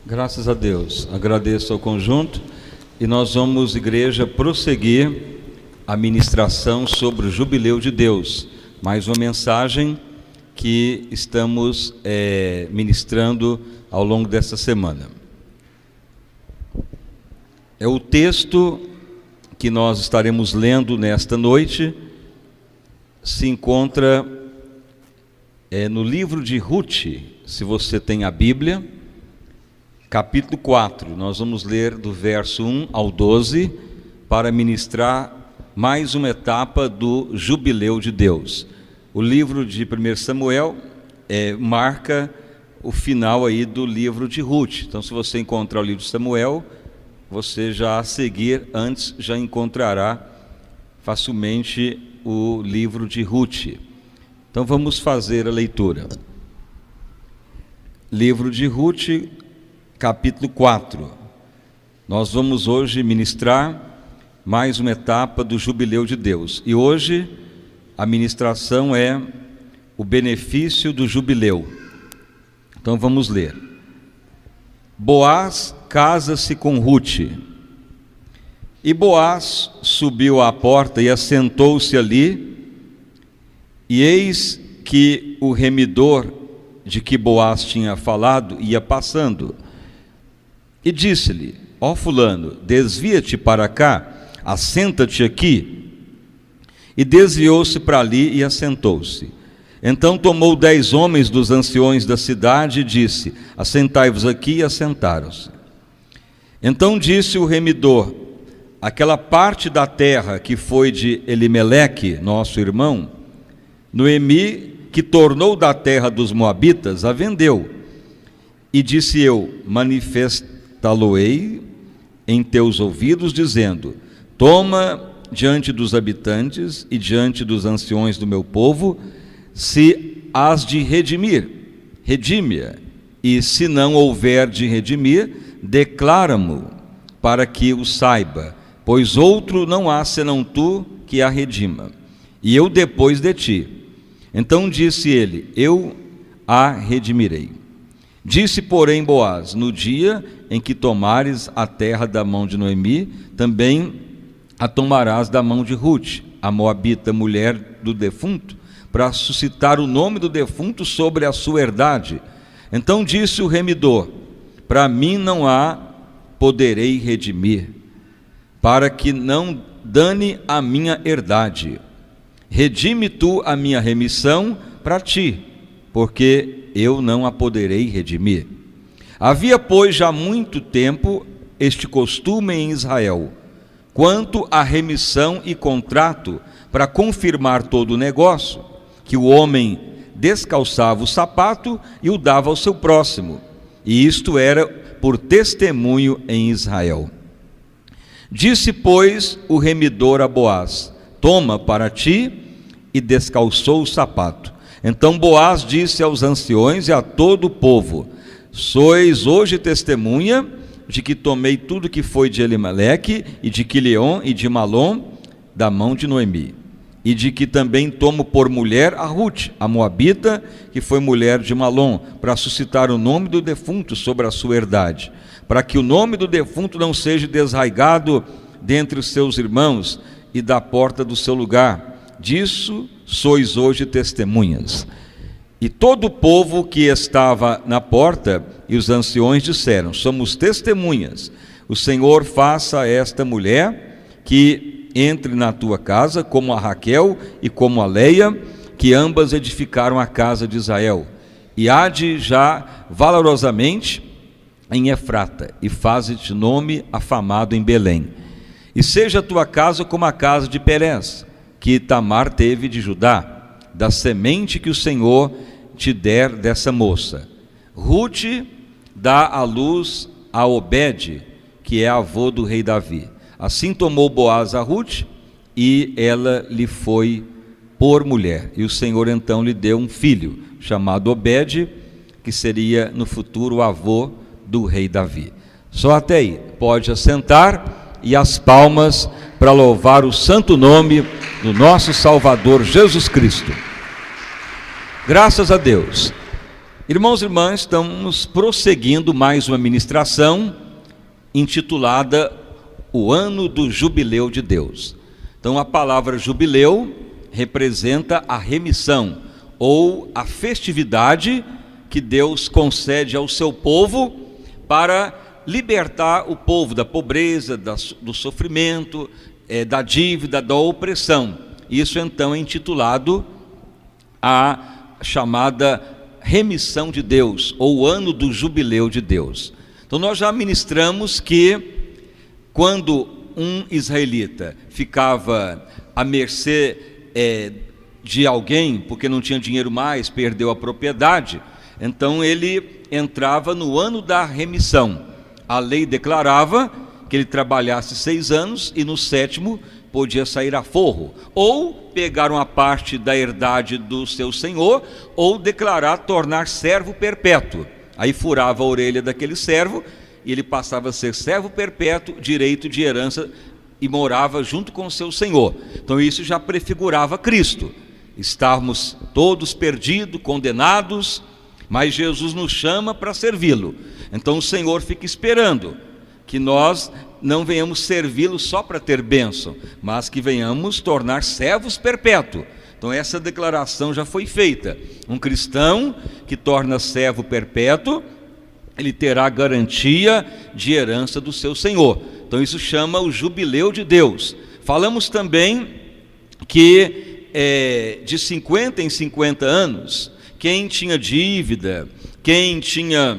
Graças a Deus, agradeço ao conjunto e nós vamos, igreja, prosseguir a ministração sobre o Jubileu de Deus, mais uma mensagem que estamos ministrando ao longo dessa semana. É o texto que nós estaremos lendo nesta noite, se encontra no livro de Ruth, se você tem a Bíblia, capítulo 4, nós vamos ler do verso 1 ao 12, para ministrar mais uma etapa do Jubileu de Deus. O livro de 1 Samuel marca o final aí do livro de Ruth. Então, se você encontrar o livro de Samuel, você já a seguir, antes, já encontrará facilmente o livro de Ruth. Então, vamos fazer a leitura. Livro de Ruth, capítulo 4. Nós vamos hoje ministrar mais uma etapa do Jubileu de Deus. E hoje a ministração é o benefício do Jubileu. Então vamos ler. Boaz casa-se com Ruth. E Boaz subiu à porta e assentou-se ali, e eis que o remidor de que Boaz tinha falado ia passando. E disse-lhe: ó fulano, desvia-te para cá, assenta-te aqui. E desviou-se para ali e assentou-se. Então tomou 10 homens dos anciões da cidade e disse: assentai-vos aqui, e assentaram-se. Então disse o remidor: aquela parte da terra que foi de Elimeleque, nosso irmão, Noemi, que tornou da terra dos moabitas, a vendeu. E disse eu: manifestá-lo-ei em teus ouvidos, dizendo: toma diante dos habitantes e diante dos anciões do meu povo, se has de redimir, redime-a, e se não houver de redimir, declara-mo, para que o saiba, pois outro não há senão tu que a redima, e eu depois de ti. Então disse ele: eu a redimirei. Disse, porém, Boaz: no dia em que tomares a terra da mão de Noemi, também a tomarás da mão de Ruth, a moabita, mulher do defunto, para suscitar o nome do defunto sobre a sua herdade. Então disse o remidor: para mim não há, poderei redimir, para que não dane a minha herdade. Redime tu a minha remissão para ti, porque eu não a poderei redimir. Havia, pois, já muito tempo este costume em Israel, quanto à remissão e contrato, para confirmar todo o negócio, que o homem descalçava o sapato e o dava ao seu próximo, e isto era por testemunho em Israel. Disse, pois, o remidor a Boaz: toma para ti, e descalçou o sapato. Então Boaz disse aos anciões e a todo o povo: sois hoje testemunha de que tomei tudo que foi de Elimeleque, e de Quileon e de Malom, da mão de Noemi, e de que também tomo por mulher a Ruth, a moabita, que foi mulher de Malom, para suscitar o nome do defunto sobre a sua herdade, para que o nome do defunto não seja desraigado dentre os seus irmãos e da porta do seu lugar. Disso sois hoje testemunhas. E todo o povo que estava na porta e os anciões disseram: somos testemunhas. O Senhor faça a esta mulher que entre na tua casa, como a Raquel e como a Leia, que ambas edificaram a casa de Israel, e ade já valorosamente em Efrata, e faze-te nome afamado em Belém. E seja a tua casa como a casa de Perez, que Tamar teve de Judá, da semente que o Senhor te der dessa moça. Ruth dá à luz a Obed, que é avô do rei Davi. Assim tomou Boaz a Ruth, e ela lhe foi por mulher. E o Senhor então lhe deu um filho, chamado Obed, que seria no futuro o avô do rei Davi. Só até aí. Pode assentar, e as palmas para louvar o santo nome do nosso Salvador Jesus Cristo. Graças a Deus. Irmãos e irmãs, estamos prosseguindo mais uma ministração intitulada O Ano do Jubileu de Deus. Então a palavra jubileu representa a remissão ou a festividade que Deus concede ao seu povo para libertar o povo da pobreza, do sofrimento, da dívida, da opressão. Isso então é intitulado a chamada remissão de Deus, ou o ano do jubileu de Deus. Então nós já ministramos que quando um israelita ficava à mercê de alguém, porque não tinha dinheiro mais, perdeu a propriedade, então ele entrava no ano da remissão. A lei declarava que ele trabalhasse 6 anos e no 7º podia sair a forro, ou pegar uma parte da herdade do seu senhor, ou declarar tornar servo perpétuo. Aí furava a orelha daquele servo e ele passava a ser servo perpétuo, direito de herança, e morava junto com o seu senhor. Então isso já prefigurava Cristo. Estávamos todos perdidos, condenados, mas Jesus nos chama para servi-lo. Então o Senhor fica esperando que nós não venhamos servi-lo só para ter bênção, mas que venhamos tornar servos perpétuos. Então essa declaração já foi feita. Um cristão que torna servo perpétuo, ele terá garantia de herança do seu Senhor. Então isso chama o jubileu de Deus. Falamos também que de 50 em 50 anos, quem tinha dívida, quem tinha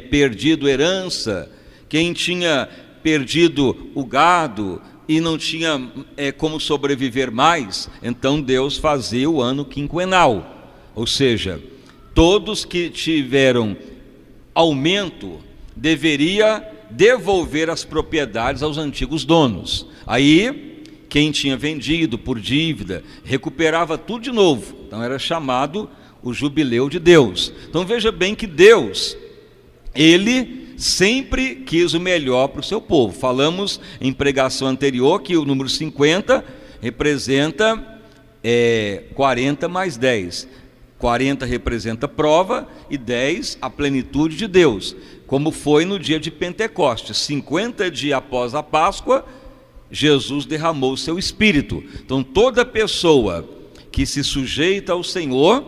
perdido herança, quem tinha perdido o gado e não tinha como sobreviver mais, então Deus fazia o ano quinquenal. Ou seja, todos que tiveram aumento deveria devolver as propriedades aos antigos donos. Aí, quem tinha vendido por dívida, recuperava tudo de novo. Então era chamado o jubileu de Deus. Então veja bem que Deus, Ele sempre quis o melhor para o seu povo. Falamos em pregação anterior que o número 50 representa 40 mais 10. 40 representa prova e 10 a plenitude de Deus, como foi no dia de Pentecostes. 50 dias após a Páscoa, Jesus derramou o seu Espírito. Então toda pessoa que se sujeita ao Senhor,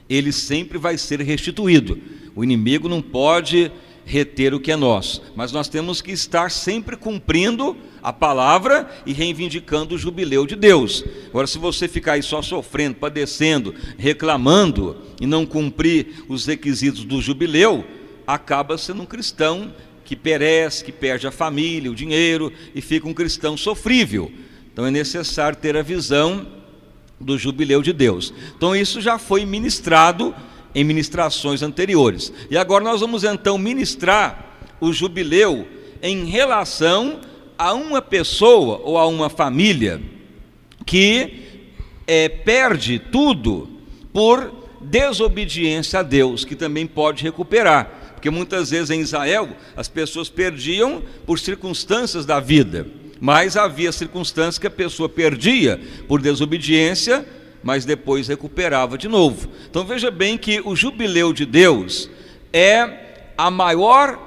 ele sempre vai ser restituído. O inimigo não pode reter o que é nosso, mas nós temos que estar sempre cumprindo a palavra e reivindicando o jubileu de Deus. Agora, se você ficar aí só sofrendo, padecendo, reclamando e não cumprir os requisitos do jubileu, acaba sendo um cristão que perece, que perde a família, o dinheiro, e fica um cristão sofrível. Então é necessário ter a visão do jubileu de Deus. Então isso já foi ministrado em ministrações anteriores. E agora nós vamos então ministrar o jubileu em relação a uma pessoa ou a uma família que perde tudo por desobediência a Deus, que também pode recuperar. Porque muitas vezes em Israel as pessoas perdiam por circunstâncias da vida, mas havia circunstâncias que a pessoa perdia por desobediência, mas depois recuperava de novo. Então veja bem que o jubileu de Deus é a maior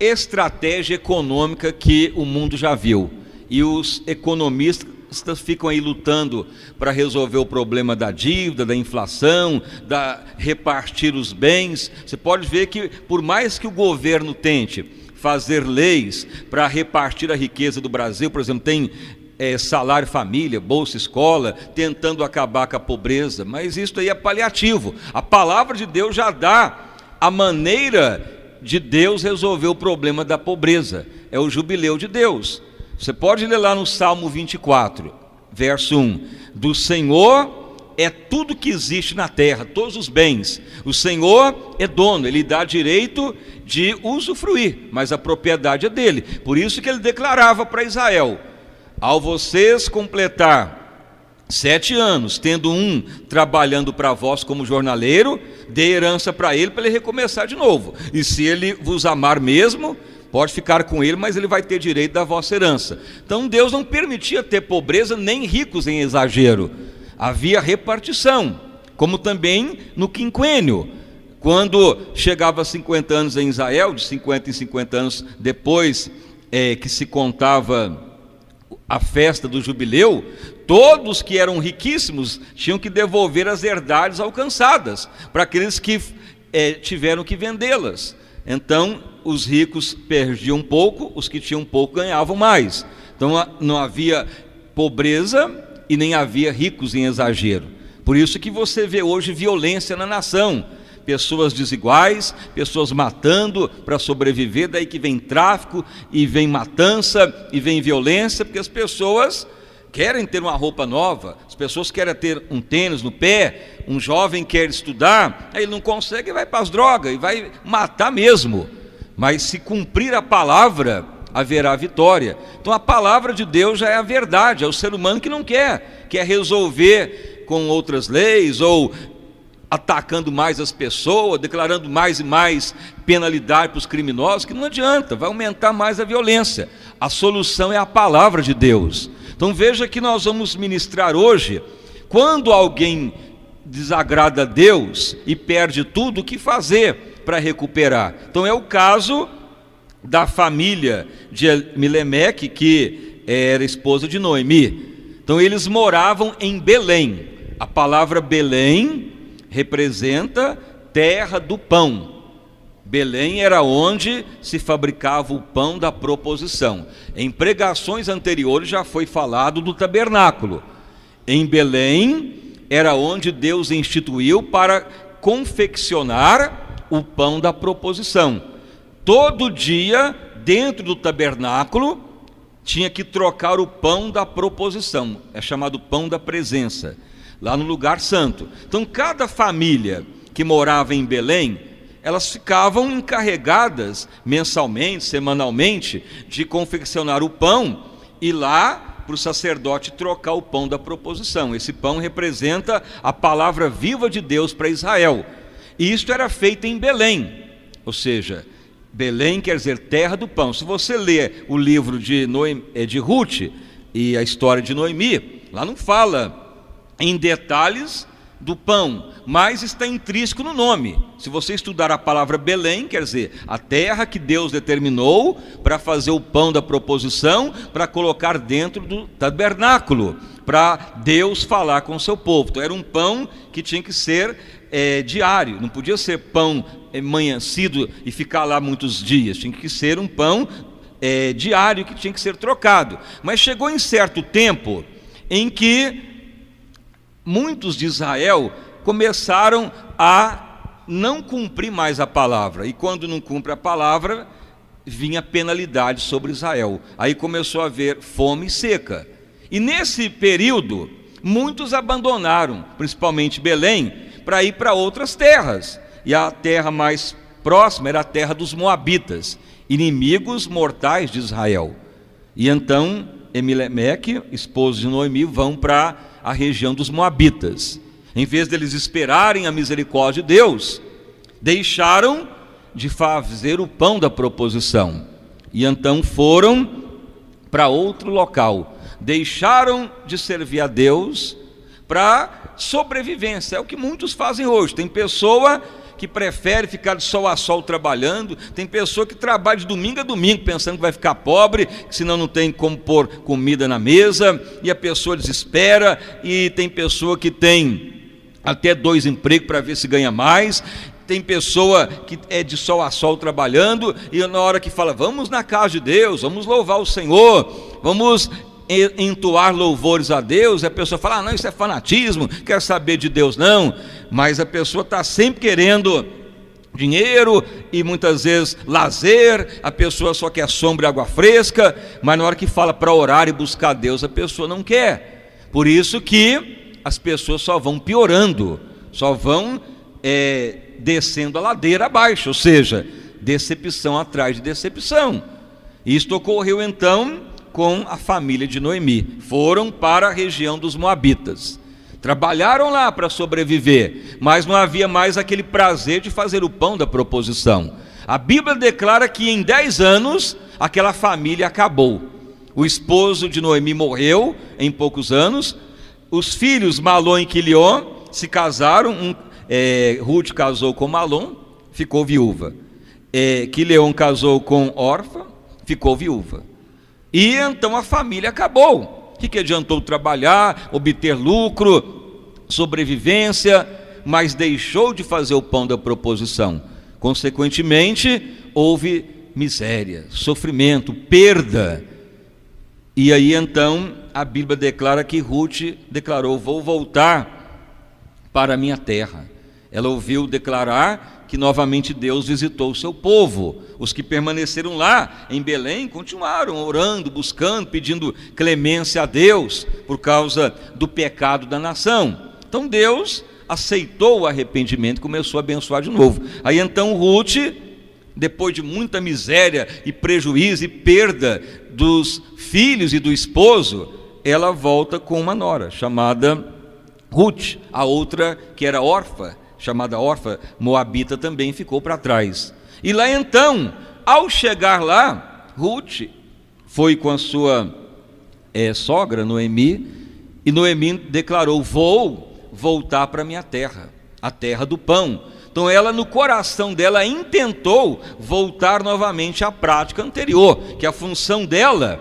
estratégia econômica que o mundo já viu, e os economistas ficam aí lutando para resolver o problema da dívida, da inflação, repartir os bens. Você pode ver que por mais que o governo tente fazer leis para repartir a riqueza do Brasil, por exemplo, tem salário família, bolsa escola, tentando acabar com a pobreza, mas isso aí é paliativo. A palavra de Deus já dá a maneira de Deus resolver o problema da pobreza, é o jubileu de Deus. Você pode ler lá no Salmo 24, verso 1, do Senhor é tudo que existe na terra, todos os bens, o Senhor é dono, Ele dá direito de usufruir, mas a propriedade é dele. Por isso que Ele declarava para Israel: ao vocês completar 7 anos, tendo um trabalhando para vós como jornaleiro, dê herança para ele recomeçar de novo. E se ele vos amar mesmo, pode ficar com ele, mas ele vai ter direito da vossa herança. Então Deus não permitia ter pobreza nem ricos em exagero. Havia repartição. como também no quinquênio. Quando chegava a 50 anos em Israel, de 50 em 50 anos depois que se contava a festa do jubileu, todos que eram riquíssimos tinham que devolver as herdades alcançadas para aqueles que tiveram que vendê-las. Então os ricos perdiam pouco, os que tinham pouco ganhavam mais. Então não havia pobreza e nem havia ricos em exagero. Por isso que você vê hoje violência na nação, pessoas desiguais, pessoas matando para sobreviver, daí que vem tráfico, e vem matança, e vem violência, porque as pessoas querem ter uma roupa nova, as pessoas querem ter um tênis no pé, um jovem quer estudar, aí ele não consegue e vai para as drogas, e vai matar mesmo. Mas se cumprir a palavra, haverá vitória. Então a palavra de Deus já é a verdade, é o ser humano que não quer resolver com outras leis, ou atacando mais as pessoas, declarando mais e mais penalidade para os criminosos, que não adianta, vai aumentar mais a violência. A solução é a palavra de Deus. Então veja que nós vamos ministrar hoje, quando alguém desagrada a Deus e perde tudo, o que fazer para recuperar? Então é o caso da família de Elimeque, que era esposa de Noemi. Então eles moravam em Belém. A palavra Belém representa terra do pão. Belém era onde se fabricava o pão da proposição. Em pregações anteriores já foi falado do tabernáculo. Em Belém era onde Deus instituiu para confeccionar o pão da proposição. Todo dia, dentro do tabernáculo, tinha que trocar o pão da proposição. É chamado pão da presença, lá no lugar santo. Então cada família que morava em Belém, elas ficavam encarregadas mensalmente, semanalmente, de confeccionar o pão e lá para o sacerdote trocar o pão da proposição. Esse pão representa a palavra viva de Deus para Israel, e isto era feito em Belém, ou seja, Belém quer dizer terra do pão. Se você ler o livro de Ruth e a história de Noemi, lá não fala em detalhes do pão, mas está intrínseco no nome. Se você estudar a palavra Belém, quer dizer a terra que Deus determinou para fazer o pão da proposição, para colocar dentro do tabernáculo, para Deus falar com o seu povo. Então era um pão que tinha que ser diário, não podia ser pão amanhecido e ficar lá muitos dias, tinha que ser um pão diário que tinha que ser trocado. Mas chegou em certo tempo em que muitos de Israel começaram a não cumprir mais a palavra, e quando não cumpre a palavra, vinha penalidade sobre Israel. Aí começou a haver fome e seca, e nesse período muitos abandonaram, principalmente Belém, para ir para outras terras, e a terra mais próxima era a terra dos Moabitas, inimigos mortais de Israel. E então Elimeque, esposo de Noemi, vão para a região dos Moabitas. Em vez deles esperarem a misericórdia de Deus, deixaram de fazer o pão da proposição, e então foram para outro local, deixaram de servir a Deus para sobrevivência. É o que muitos fazem hoje. Tem pessoa que prefere ficar de sol a sol trabalhando, tem pessoa que trabalha de domingo a domingo pensando que vai ficar pobre, que senão não tem como pôr comida na mesa, e a pessoa desespera. E tem pessoa que tem até 2 empregos para ver se ganha mais. Tem pessoa que é de sol a sol trabalhando, e na hora que fala, vamos na casa de Deus, vamos louvar o Senhor, vamos entoar louvores a Deus, a pessoa fala, não, isso é fanatismo, quer saber de Deus não. Mas a pessoa está sempre querendo dinheiro e muitas vezes lazer, a pessoa só quer sombra e água fresca, mas na hora que fala para orar e buscar Deus, a pessoa não quer. Por isso que as pessoas só vão piorando, só vão descendo a ladeira abaixo, ou seja, decepção atrás de decepção. Isto ocorreu então com a família de Noemi. Foram para a região dos Moabitas, trabalharam lá para sobreviver, mas não havia mais aquele prazer de fazer o pão da proposição. A Bíblia declara que em 10 anos aquela família acabou. O esposo de Noemi morreu em poucos anos, os filhos Malom e Quilion se casaram, Ruth casou com Malom, ficou viúva. Quileon casou com Orfa, ficou viúva. E então a família acabou. O que adiantou trabalhar, obter lucro, sobrevivência, mas deixou de fazer o pão da proposição. Consequentemente, houve miséria, sofrimento, perda. E aí então a Bíblia declara que Ruth declarou: vou voltar para a minha terra. Ela ouviu declarar que novamente Deus visitou o seu povo. Os que permaneceram lá em Belém continuaram orando, buscando, pedindo clemência a Deus por causa do pecado da nação. Então Deus aceitou o arrependimento e começou a abençoar de novo. Aí então Ruth, depois de muita miséria e prejuízo e perda dos filhos e do esposo, ela volta com uma nora chamada Ruth. A outra, que era órfã, chamada Orfa, moabita, também ficou para trás. E lá então, ao chegar lá, Ruth foi com a sua sogra, Noemi, e Noemi declarou: vou voltar para a minha terra, a terra do pão. Então ela, no coração dela, intentou voltar novamente à prática anterior, que a função dela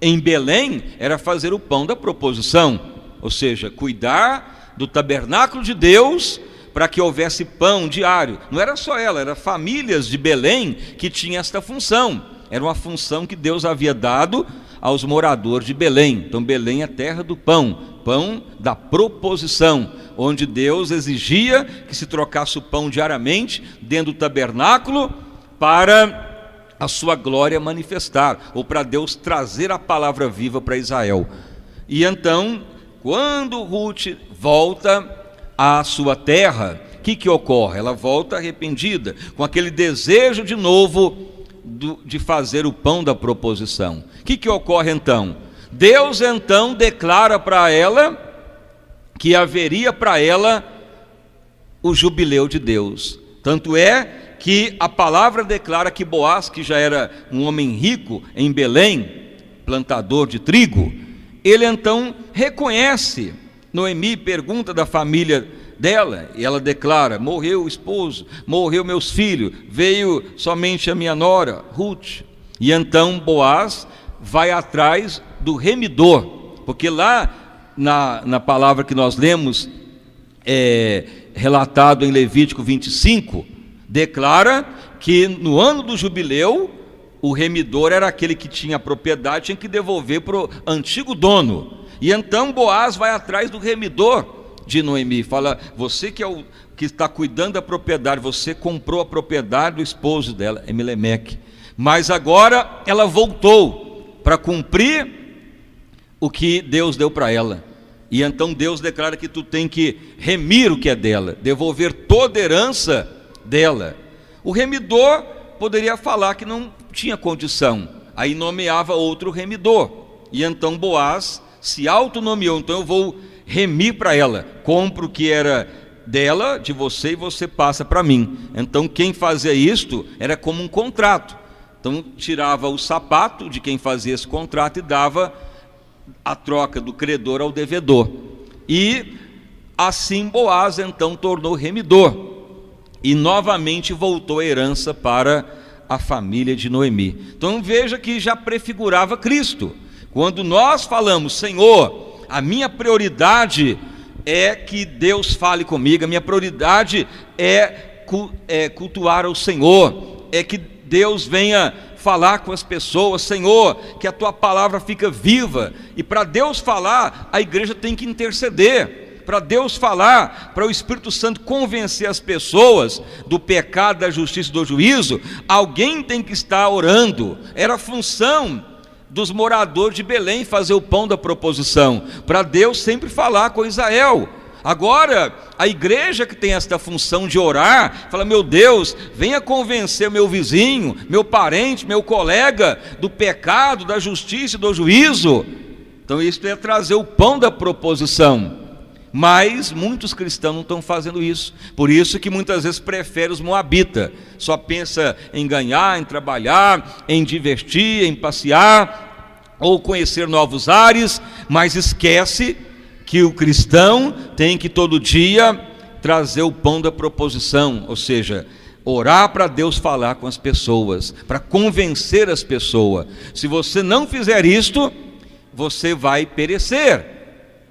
em Belém era fazer o pão da proposição, ou seja, cuidar do tabernáculo de Deus, para que houvesse pão diário. Não era só ela, eram famílias de Belém que tinham esta função. Era uma função que Deus havia dado aos moradores de Belém. Então Belém é a terra do pão, pão da proposição, onde Deus exigia que se trocasse o pão diariamente dentro do tabernáculo para a sua glória manifestar, ou para Deus trazer a palavra viva para Israel. E então, quando Ruth volta à sua terra, o que ocorre? Ela volta arrependida, com aquele desejo de novo de fazer o pão da proposição. O que ocorre então? Deus então declara para ela que haveria para ela o jubileu de Deus. Tanto é que a palavra declara que Boaz, que já era um homem rico em Belém, plantador de trigo, ele então reconhece. Noemi pergunta da família dela, e ela declara: morreu o esposo, morreu meus filhos, veio somente a minha nora, Ruth. E então Boaz vai atrás do remidor, porque lá na palavra que nós lemos, relatado em Levítico 25, declara que no ano do jubileu, o remidor era aquele que tinha a propriedade, tinha que devolver para o antigo dono. E então Boaz vai atrás do remidor de Noemi, fala: você que é o que está cuidando da propriedade, você comprou a propriedade do esposo dela, Emelemeque, mas agora ela voltou para cumprir o que Deus deu para ela. E então Deus declara que tu tem que remir o que é dela, devolver toda a herança dela. O remidor poderia falar que não tinha condição, aí nomeava outro remidor, e então Boaz se autonomeou: então eu vou remir para ela, compro o que era dela, de você, e você passa para mim. Então quem fazia isto era como um contrato. Então tirava o sapato de quem fazia esse contrato e dava a troca do credor ao devedor. E assim Boaz então tornou remidor, e novamente voltou a herança para a família de Noemi. Então veja que já prefigurava Cristo. Quando nós falamos: Senhor, a minha prioridade é que Deus fale comigo, a minha prioridade é cultuar ao Senhor, é que Deus venha falar com as pessoas, Senhor, que a tua palavra fica viva. E para Deus falar, a igreja tem que interceder. Para Deus falar, para o Espírito Santo convencer as pessoas do pecado, da justiça e do juízo, alguém tem que estar orando. Era a função dos moradores de Belém fazer o pão da proposição, para Deus sempre falar com Israel. Agora, a igreja que tem esta função de orar, fala: meu Deus, venha convencer meu vizinho, meu parente, meu colega do pecado, da justiça e do juízo. Então isso é trazer o pão da proposição. Mas muitos cristãos não estão fazendo isso. Por isso que muitas vezes prefere os moabitas. Só pensa em ganhar, em trabalhar, em divertir, em passear, ou conhecer novos ares, mas esquece que o cristão tem que todo dia trazer o pão da proposição, ou seja, orar para Deus falar com as pessoas, para convencer as pessoas. Se você não fizer isto, você vai perecer.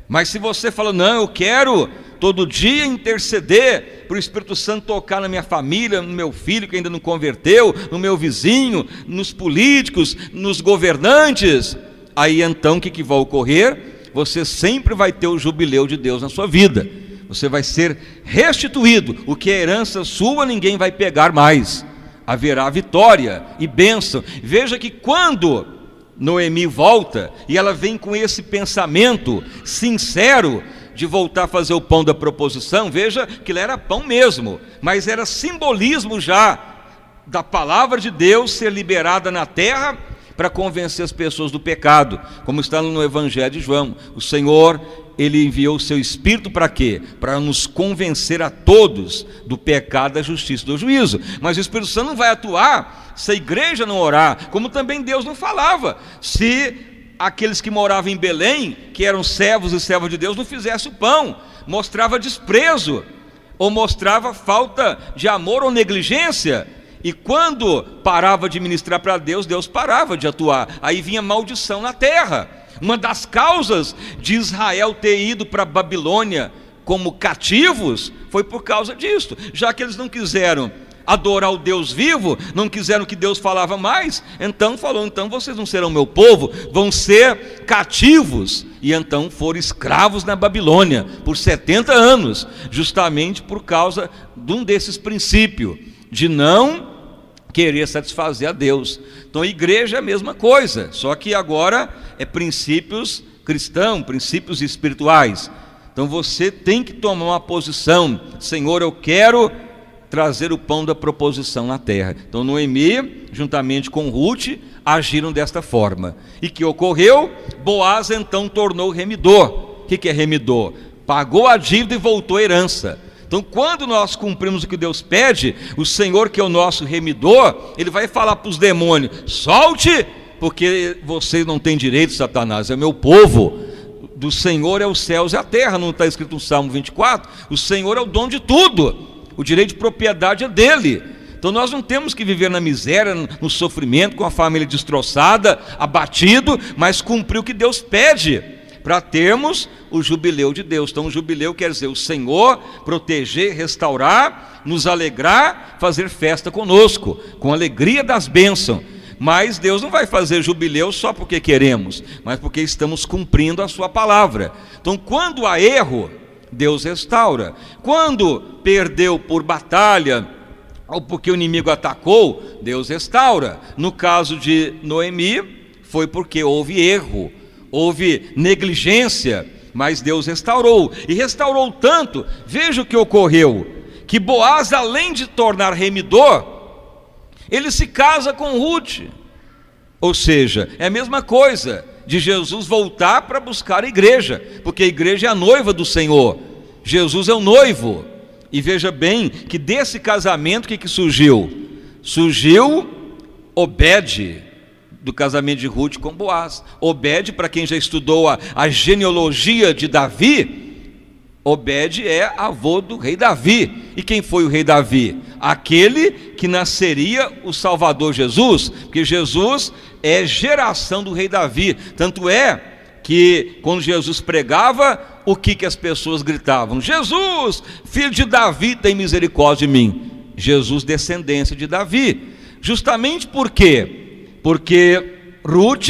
Mas se você fala, não, eu quero todo dia interceder para o Espírito Santo tocar na minha família, no meu filho que ainda não converteu, no meu vizinho, nos políticos, nos governantes, aí então o que vai ocorrer? Você sempre vai ter o jubileu de Deus na sua vida. Você vai ser restituído. O que é herança sua, ninguém vai pegar mais. Haverá vitória e bênção. Veja que quando Noemi volta, e ela vem com esse pensamento sincero de voltar a fazer o pão da proposição, veja que ele era pão mesmo, mas era simbolismo já da palavra de Deus ser liberada na terra para convencer as pessoas do pecado, como está no Evangelho de João. O Senhor, Ele enviou o seu Espírito para quê? Para nos convencer a todos do pecado, da justiça e do juízo. Mas o Espírito Santo não vai atuar se a igreja não orar, como também Deus não falava, se aqueles que moravam em Belém, que eram servos e servas de Deus, não fizessem o pão, mostrava desprezo, ou mostrava falta de amor ou negligência. E quando parava de ministrar para Deus, Deus parava de atuar, aí vinha maldição na terra. Uma das causas de Israel ter ido para a Babilônia como cativos foi por causa disso, já que eles não quiseram adorar o Deus vivo, não quiseram que Deus falava mais, então falou, então vocês não serão meu povo, vão ser cativos, e então foram escravos na Babilônia, por 70 anos, justamente por causa de um desses princípios, de não querer satisfazer a Deus. Então a igreja é a mesma coisa, só que agora é princípios cristãos, princípios espirituais. Então você tem que tomar uma posição, Senhor, eu quero trazer o pão da proposição na terra. Então Noemi, juntamente com Ruth, agiram desta forma. E que ocorreu? Boaz então tornou remidor. O que é remidor? Pagou a dívida e voltou a herança. Então quando nós cumprimos o que Deus pede, o Senhor, que é o nosso remidor, Ele vai falar para os demônios, solte, porque vocês não têm direito, Satanás, é meu povo. Do Senhor é os céus e a terra, não está escrito no Salmo 24? O Senhor é o dono de tudo. O direito de propriedade é dele. Então nós não temos que viver na miséria, no sofrimento, com a família destroçada, abatido, mas cumprir o que Deus pede, para termos o jubileu de Deus. Então o jubileu quer dizer o Senhor proteger, restaurar, nos alegrar, fazer festa conosco, com alegria das bênçãos. Mas Deus não vai fazer jubileu só porque queremos, mas porque estamos cumprindo a sua palavra. Então quando há erro, Deus restaura. Quando perdeu por batalha, ou porque o inimigo atacou, Deus restaura. No caso de Noemi, foi porque houve erro, houve negligência, mas Deus restaurou. E restaurou tanto, veja o que ocorreu, que Boaz, além de tornar remidor, ele se casa com Ruth. Ou seja, é a mesma coisa de Jesus voltar para buscar a igreja, porque a igreja é a noiva do Senhor, Jesus é o noivo. E veja bem que desse casamento o que surgiu? Surgiu Obed, do casamento de Ruth com Boaz. Obed, para quem já estudou a genealogia de Davi, Obed é avô do rei Davi. E quem foi o rei Davi? Aquele que nasceria o Salvador Jesus, porque Jesus é geração do rei Davi. Tanto é que quando Jesus pregava, o que as pessoas gritavam? Jesus, filho de Davi, tem misericórdia de mim. Jesus, descendência de Davi. Justamente por quê? Porque Ruth,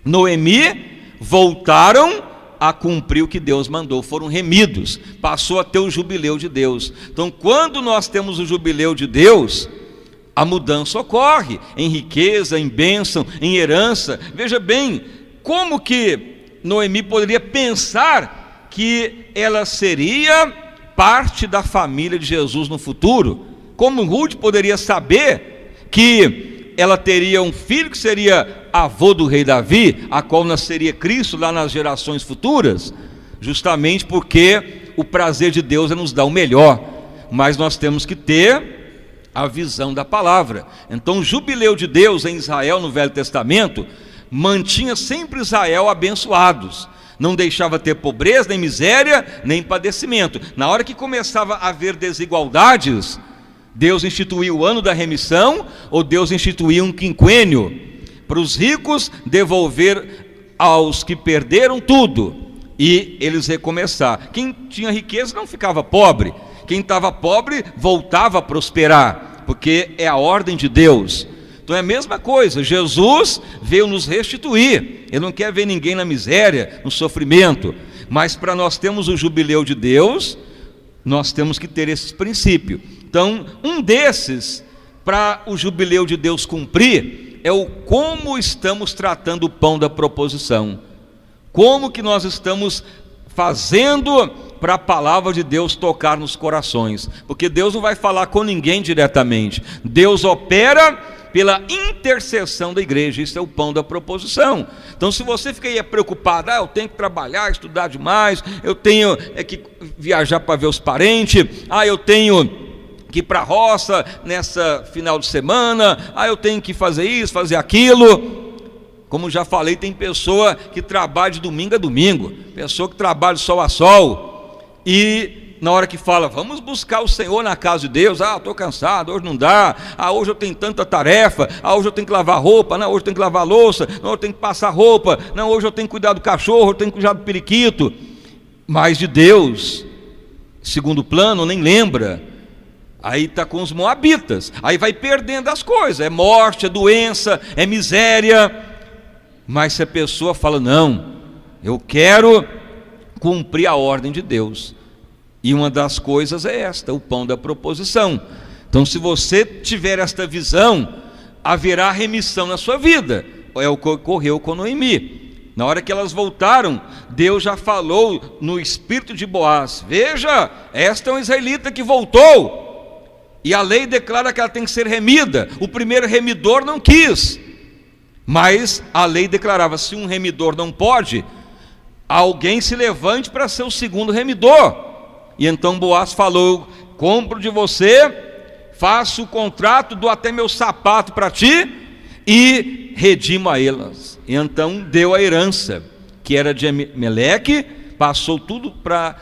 Noemi voltaram a cumprir o que Deus mandou, foram remidos, passou a ter o jubileu de Deus. Então quando nós temos o jubileu de Deus, a mudança ocorre, em riqueza, em bênção, em herança. Veja bem, como que Noemi poderia pensar que ela seria parte da família de Jesus no futuro? Como Ruth poderia saber que ela teria um filho que seria avô do rei Davi, a qual nasceria Cristo lá nas gerações futuras? Justamente porque o prazer de Deus é nos dar o melhor, mas nós temos que ter a visão da palavra. Então o jubileu de Deus em Israel no Velho Testamento mantinha sempre Israel abençoados. Não deixava ter pobreza, nem miséria, nem padecimento. Na hora que começava a haver desigualdades, Deus instituiu o ano da remissão, ou Deus instituiu um quinquênio, para os ricos devolver aos que perderam tudo, e eles recomeçar. Quem tinha riqueza não ficava pobre, quem estava pobre voltava a prosperar, porque é a ordem de Deus. Então é a mesma coisa, Jesus veio nos restituir, Ele não quer ver ninguém na miséria, no sofrimento, mas para nós termos o jubileu de Deus, nós temos que ter esse princípio. Então, um desses, para o jubileu de Deus cumprir, é o como estamos tratando o pão da proposição, como que nós estamos fazendo para a palavra de Deus tocar nos corações, porque Deus não vai falar com ninguém diretamente, Deus opera pela intercessão da igreja. Isso é o pão da proposição. Então, se você fica aí preocupado, eu tenho que trabalhar, estudar demais, eu tenho que viajar para ver os parentes, eu tenho que ir para a roça nessa final de semana, eu tenho que fazer isso, fazer aquilo. Como já falei, tem pessoa que trabalha de domingo a domingo, pessoa que trabalha de sol a sol, e na hora que fala, vamos buscar o Senhor na casa de Deus, estou cansado, hoje não dá, hoje eu tenho tanta tarefa, hoje eu tenho que lavar roupa, não, hoje eu tenho que lavar louça, não, eu tenho que passar roupa, não, hoje eu tenho que cuidar do cachorro, eu tenho que cuidar do periquito. Mas de Deus, segundo plano, nem lembra. Aí está com os moabitas, aí vai perdendo as coisas, é morte, é doença, é miséria. Mas se a pessoa fala, não, eu quero cumprir a ordem de Deus, e uma das coisas é esta, o pão da proposição. Então, se você tiver esta visão, haverá remissão na sua vida. É o que ocorreu com Noemi. Na hora que elas voltaram, Deus já falou no espírito de Boaz, veja, esta é um israelita que voltou, e a lei declara que ela tem que ser remida. O primeiro remidor não quis, mas a lei declarava, se um remidor não pode, alguém se levante para ser o segundo remidor. E então Boaz falou, compro de você, faço o contrato, dou até meu sapato para ti, e redimo a elas. E então deu a herança, que era de Meleque, passou tudo para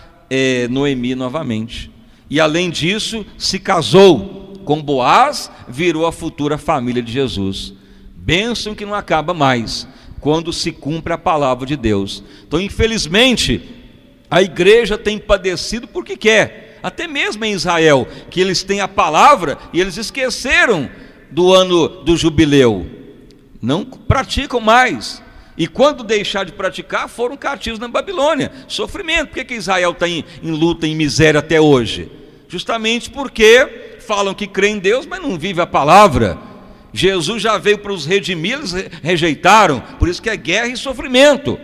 Noemi novamente. E além disso, se casou com Boaz, virou a futura família de Jesus. Bênção que não acaba mais, quando se cumpre a palavra de Deus. Então, infelizmente, a igreja tem padecido porque quer, até mesmo em Israel, que eles têm a palavra e eles esqueceram do ano do jubileu, não praticam mais, e quando deixar de praticar, foram cativos na Babilônia, sofrimento. Por que Israel está em luta, em miséria até hoje? Justamente porque falam que creem em Deus, mas não vivem a palavra. Jesus já veio para os redimir, eles rejeitaram, por isso que é guerra e sofrimento.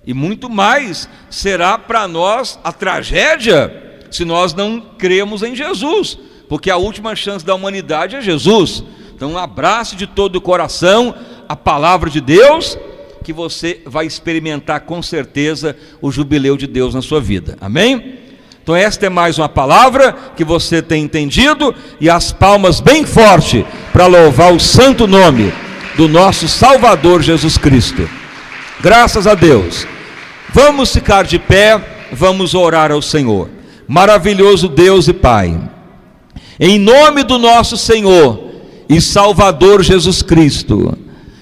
E muito mais será para nós a tragédia se nós não cremos em Jesus, porque a última chance da humanidade é Jesus. Então abrace de todo o coração a palavra de Deus, que você vai experimentar com certeza o jubileu de Deus na sua vida, amém? Então esta é mais uma palavra que você tem entendido, e as palmas bem forte para louvar o santo nome do nosso Salvador Jesus Cristo. Graças a Deus. Vamos ficar de pé, vamos orar ao Senhor. Maravilhoso Deus e Pai, em nome do nosso Senhor e Salvador Jesus Cristo,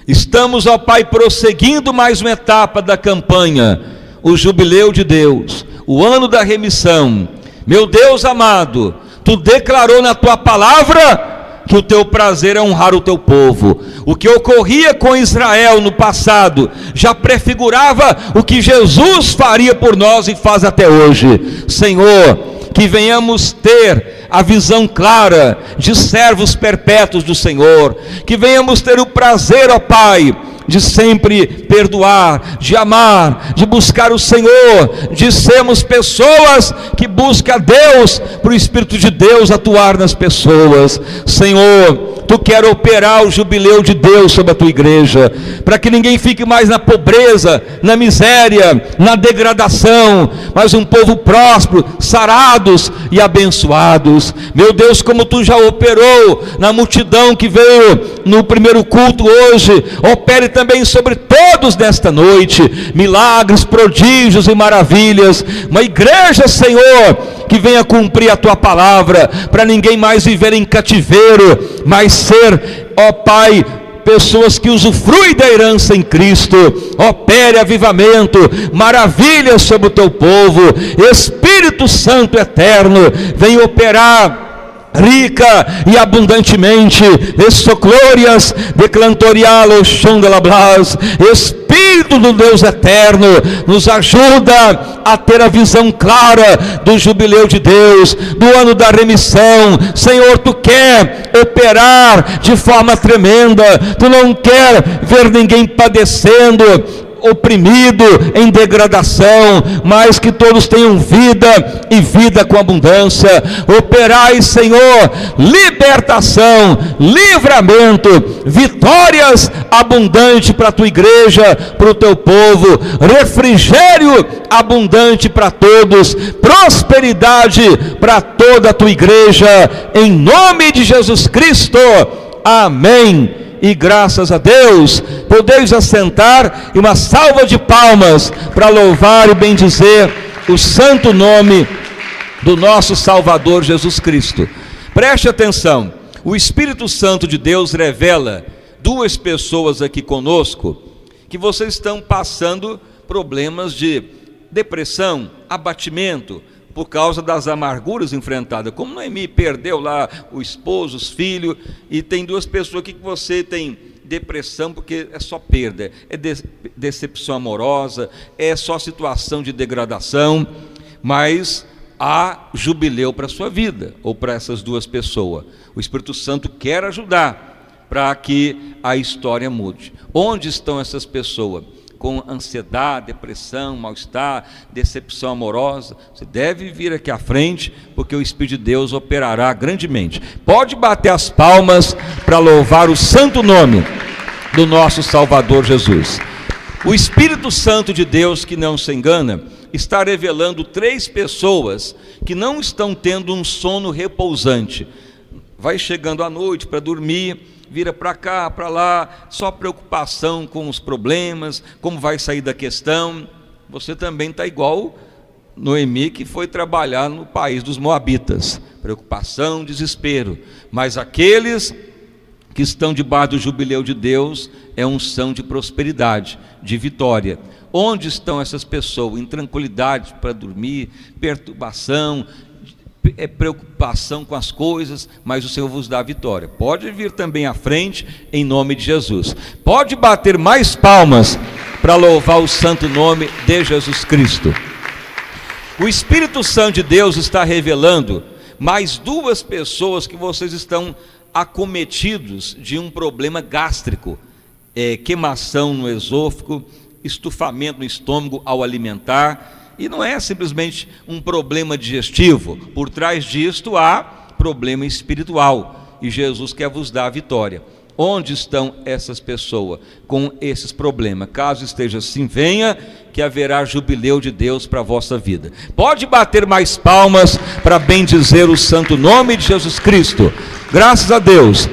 estamos, ó Pai, prosseguindo mais uma etapa da campanha, o jubileu de Deus, o ano da remissão. Meu Deus amado, Tu declarou na Tua palavra que o Teu prazer é honrar o Teu povo. O que ocorria com Israel no passado já prefigurava o que Jesus faria por nós e faz até hoje. Senhor, que venhamos ter a visão clara de servos perpétuos do Senhor, que venhamos ter o prazer, ó Pai, de sempre perdoar, de amar, de buscar o Senhor, de sermos pessoas que buscam a Deus, para o Espírito de Deus atuar nas pessoas. Senhor, Tu quer operar o jubileu de Deus sobre a Tua igreja, para que ninguém fique mais na pobreza, na miséria, na degradação, mas um povo próspero, sarados e abençoados. Meu Deus, como Tu já operou na multidão que veio no primeiro culto hoje, opere também também sobre todos nesta noite, milagres, prodígios e maravilhas, uma igreja, Senhor, que venha cumprir a tua palavra, para ninguém mais viver em cativeiro, mas ser, ó Pai, pessoas que usufruem da herança em Cristo. Opere avivamento, maravilhas sobre o teu povo. Espírito Santo eterno, vem operar rica e abundantemente. Glórias de clantorial o chão de la blas. Espírito do Deus eterno, nos ajuda a ter a visão clara do jubileu de Deus, do ano da remissão. Senhor, tu quer operar de forma tremenda, tu não quer ver ninguém padecendo, oprimido, em degradação, mas que todos tenham vida e vida com abundância. Operai, Senhor, libertação, livramento, vitórias abundantes para a tua igreja, para o teu povo, refrigério abundante para todos, prosperidade para toda a tua igreja, em nome de Jesus Cristo, amém. E graças a Deus, podeis assentar, e uma salva de palmas para louvar e bendizer o santo nome do nosso Salvador Jesus Cristo. Preste atenção, o Espírito Santo de Deus revela duas pessoas aqui conosco, que vocês estão passando problemas de depressão, abatimento, por causa das amarguras enfrentadas. Como Noemi perdeu lá o esposo, os filhos, e tem duas pessoas aqui que você tem depressão, porque é só perda, é decepção amorosa, é só situação de degradação, mas há jubileu para a sua vida, ou para essas duas pessoas. O Espírito Santo quer ajudar para que a história mude. Onde estão essas pessoas? Com ansiedade, depressão, mal-estar, decepção amorosa, você deve vir aqui à frente, porque o Espírito de Deus operará grandemente. Pode bater as palmas para louvar o santo nome do nosso Salvador Jesus. O Espírito Santo de Deus, que não se engana, está revelando três pessoas que não estão tendo um sono repousante. Vai chegando à noite para dormir, vira para cá, para lá, só preocupação com os problemas, como vai sair da questão. Você também está igual Noemi, que foi trabalhar no país dos Moabitas, preocupação, desespero. Mas aqueles que estão debaixo do jubileu de Deus, é unção de prosperidade, de vitória. Onde estão essas pessoas? Intranquilidade para dormir, perturbação, preocupação com as coisas, mas o Senhor vos dá a vitória. Pode vir também à frente, em nome de Jesus. Pode bater mais palmas para louvar o santo nome de Jesus Cristo. O Espírito Santo de Deus está revelando mais duas pessoas que vocês estão acometidos de um problema gástrico, queimação no esôfago, estufamento no estômago ao alimentar. E não é simplesmente um problema digestivo, por trás disto há problema espiritual, e Jesus quer vos dar a vitória. Onde estão essas pessoas com esses problemas? Caso esteja assim, venha, que haverá jubileu de Deus para a vossa vida. Pode bater mais palmas para bendizer o santo nome de Jesus Cristo. Graças a Deus,